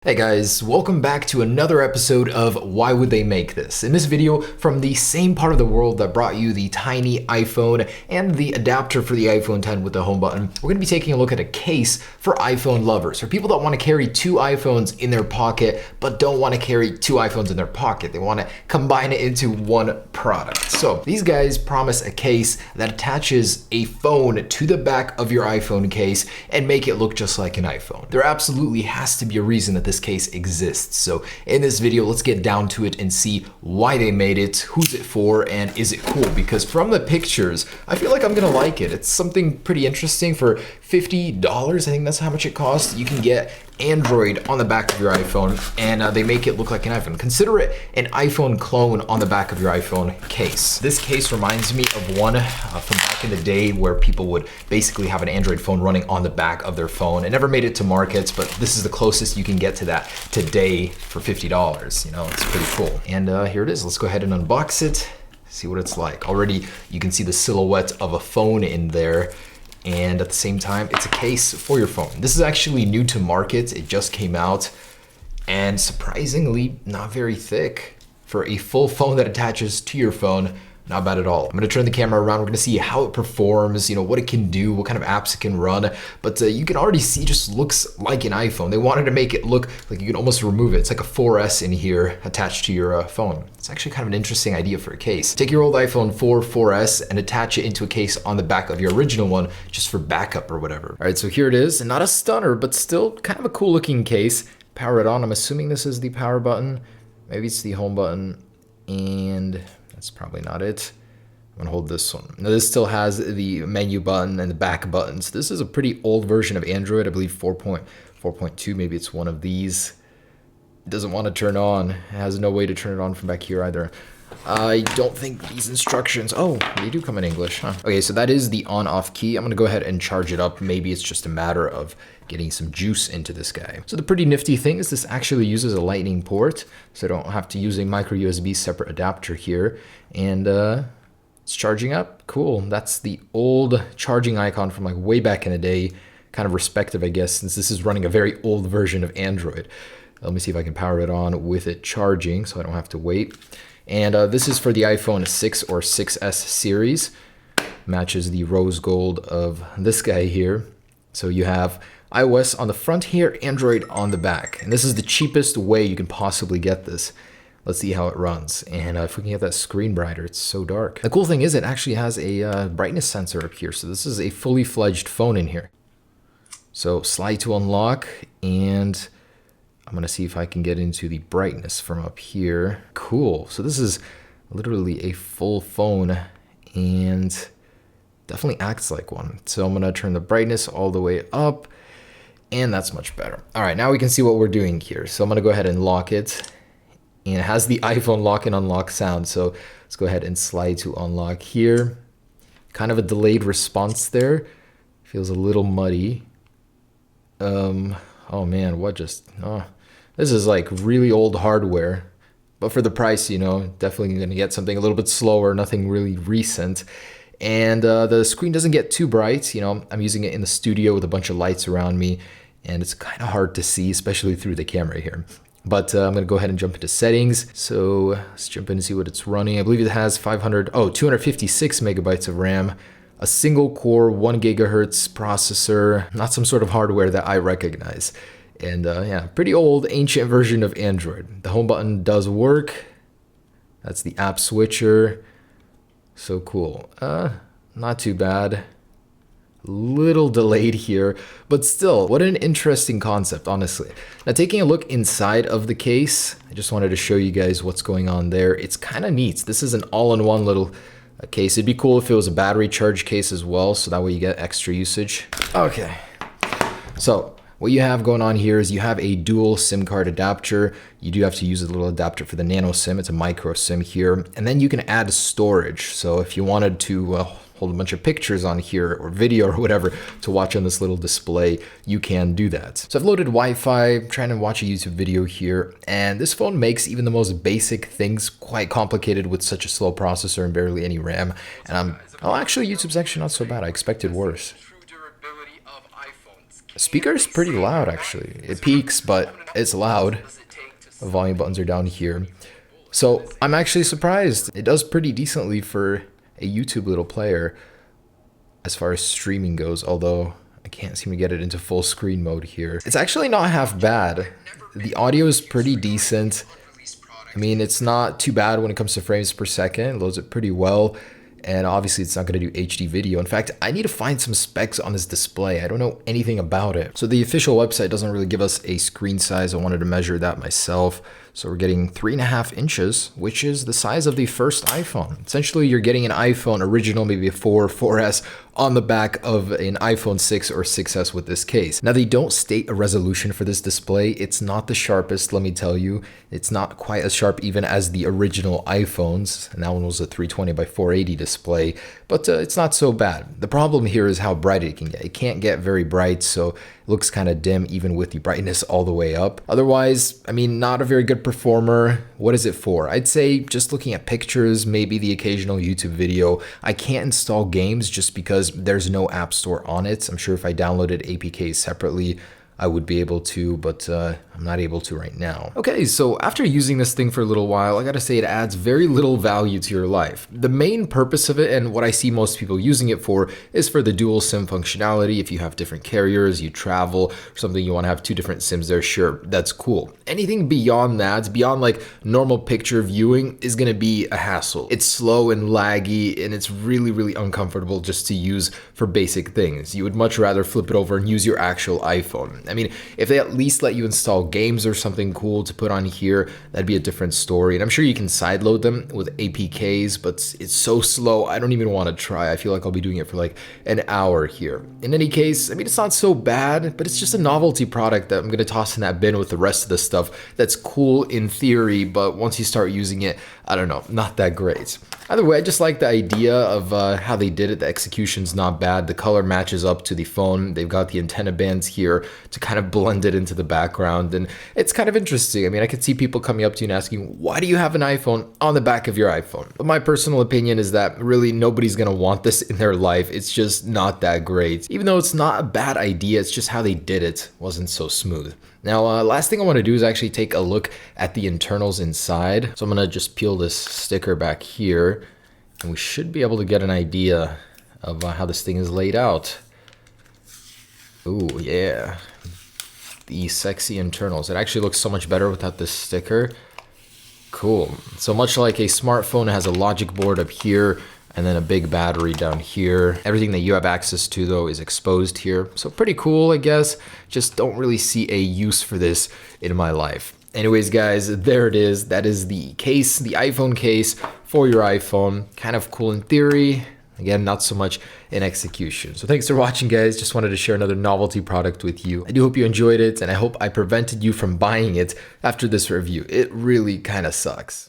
Hey guys, welcome back to another episode of Why Would They Make This? In this video, from the same part of the world that brought you the tiny iPhone and the adapter for the iPhone 10 with the home button, we're going to be taking a look at a case for iPhone lovers, for people that want to carry two iPhones in their pocket, but don't want to carry two iPhones in their pocket. They want to combine it into one product. So these guys promise a case that attaches a phone to the back of your iPhone case and make it look just like an iPhone. There absolutely has to be a reason that this case exists. So in this video, let's get down to it and see why they made it, who's it for, and is it cool? Because from the pictures, I feel like I'm gonna like it. It's something pretty interesting for $50. I think that's how much it costs. You can get Android on the back of your iPhone, and they make it look like an iPhone. Consider it an iPhone clone on the back of your iPhone case. This case reminds me of one from back in the day where people would basically have an Android phone running on the back of their phone. It never made it to markets, but this is the closest you can get to that today for $50. You know, it's pretty cool. And here it is. Let's go ahead and unbox it, see what it's like. Already you can see the silhouette of a phone in there. And at the same time, it's a case for your phone. This is actually new to market. It just came out, and surprisingly not very thick for a full phone that attaches to your phone. Not bad at all. I'm gonna turn the camera around. We're gonna see how it performs, you know, what it can do, what kind of apps it can run. But you can already see it just looks like an iPhone. They wanted to make it look like you can almost remove it. It's like a 4S in here attached to your phone. It's actually kind of an interesting idea for a case. Take your old iPhone 4S and attach it into a case on the back of your original one just for backup or whatever. All right, so here it is. And not a stunner, but still kind of a cool looking case. Power it on. I'm assuming this is the power button. Maybe it's the home button. And that's probably not it. I'm gonna hold this one. Now this still has the menu button and the back buttons. This is a pretty old version of Android, I believe 4.2, maybe it's one of these. It doesn't want to turn on. It has no way to turn it on from back here either. I don't think these instructions, oh, they do come in English, huh? Okay, so that is the on-off key. I'm gonna go ahead and charge it up. Maybe it's just a matter of getting some juice into this guy. So the pretty nifty thing is this actually uses a lightning port, so I don't have to use a micro USB separate adapter here. And it's charging up, cool. That's the old charging icon from like way back in the day. Kind of respective, I guess, since this is running a very old version of Android. Let me see if I can power it on with it charging so I don't have to wait. And this is for the iPhone 6 or 6S series. Matches the rose gold of this guy here. So you have iOS on the front here, Android on the back. And this is the cheapest way you can possibly get this. Let's see how it runs. And if we can get that screen brighter, it's so dark. The cool thing is it actually has a brightness sensor up here. So this is a fully fledged phone in here. So slide to unlock, and I'm gonna see if I can get into the brightness from up here. Cool, so this is literally a full phone and definitely acts like one. So I'm gonna turn the brightness all the way up, and that's much better. All right, now we can see what we're doing here. So I'm gonna go ahead and lock it, and it has the iPhone lock and unlock sound. So let's go ahead and slide to unlock here. Kind of a delayed response there. Feels a little muddy. Oh man, what just, this is like really old hardware, but for the price, you know, definitely gonna get something a little bit slower, nothing really recent. And the screen doesn't get too bright. You know, I'm using it in the studio with a bunch of lights around me, and it's kind of hard to see, especially through the camera here. But I'm gonna go ahead and jump into settings. So let's jump in and see what it's running. I believe it has 256 megabytes of RAM, a single core 1 gigahertz processor, not some sort of hardware that I recognize. And yeah, pretty old, ancient version of Android. The home button does work. That's the app switcher. So cool. Not too bad. Little delayed here, but still, what an interesting concept, honestly. Now, taking a look inside of the case, I just wanted to show you guys what's going on there. It's kind of neat. This is an all-in-one little case. It'd be cool if it was a battery charge case as well, so that way you get extra usage. Okay, so what you have going on here is you have a dual SIM card adapter. You do have to use a little adapter for the nano SIM. It's a micro SIM here. And then you can add storage. So if you wanted to hold a bunch of pictures on here or video or whatever to watch on this little display, you can do that. So I've loaded Wi-Fi, trying to watch a YouTube video here. And this phone makes even the most basic things quite complicated with such a slow processor and barely any RAM. And actually YouTube's actually not so bad. I expected worse. Speaker is pretty loud actually. It peaks, but it's loud. The volume buttons are down here. So I'm actually surprised. It does pretty decently for a YouTube little player as far as streaming goes, although I can't seem to get it into full screen mode here. It's actually not half bad. The audio is pretty decent. I mean, it's not too bad when it comes to frames per second. It loads it pretty well. And obviously it's not going to do HD video. In fact, I need to find some specs on this display. I don't know anything about it. So the official website doesn't really give us a screen size. I wanted to measure that myself. So we're getting 3.5 inches, which is the size of the first iPhone. Essentially, you're getting an iPhone original, maybe a 4, 4S on the back of an iPhone 6 or 6S with this case. Now, they don't state a resolution for this display. It's not the sharpest, let me tell you. It's not quite as sharp even as the original iPhones. And that one was a 320 by 480 display, but it's not so bad. The problem here is how bright it can get. It can't get very bright, so it looks kind of dim even with the brightness all the way up. Otherwise, I mean, not a very good performer. What is it for? I'd say just looking at pictures, maybe the occasional YouTube video. I can't install games just because there's no app store on it. I'm sure if I downloaded APKs separately, I would be able to, but I'm not able to right now. Okay, so after using this thing for a little while, I gotta say it adds very little value to your life. The main purpose of it, and what I see most people using it for, is for the dual SIM functionality. If you have different carriers, you travel, or something, you wanna have 2 different SIMs there, sure, that's cool. Anything beyond that, beyond like normal picture viewing, is gonna be a hassle. It's slow and laggy, and it's really, really uncomfortable just to use for basic things. You would much rather flip it over and use your actual iPhone. I mean, if they at least let you install games or something cool to put on here, that'd be a different story. And I'm sure you can sideload them with APKs, but it's so slow, I don't even want to try. I feel like I'll be doing it for like an hour here. In any case, I mean, it's not so bad, but it's just a novelty product that I'm going to toss in that bin with the rest of the stuff that's cool in theory, but once you start using it, I don't know, not that great. Either way, I just like the idea of how they did it. The execution's not bad. The color matches up to the phone. They've got the antenna bands here to kind of blend it into the background, and it's kind of interesting. I mean, I could see people coming up to you and asking, why do you have an iPhone on the back of your iPhone? But my personal opinion is that really nobody's gonna want this in their life. It's just not that great. Even though it's not a bad idea, it's just how they did it wasn't so smooth. Now, last thing I want to do is actually take a look at the internals inside. So I'm going to just peel this sticker back here, and we should be able to get an idea of how this thing is laid out. Ooh, yeah. The sexy internals. It actually looks so much better without this sticker. Cool. So much like a smartphone, it has a logic board up here, and then a big battery down here. Everything that you have access to, though, is exposed here. So pretty cool, I guess. Just don't really see a use for this in my life. Anyways, guys, there it is. That is the case, the iPhone case for your iPhone. Kind of cool in theory. Again, not so much in execution. So thanks for watching, guys. Just wanted to share another novelty product with you. I do hope you enjoyed it, and I hope I prevented you from buying it after this review. It really kind of sucks.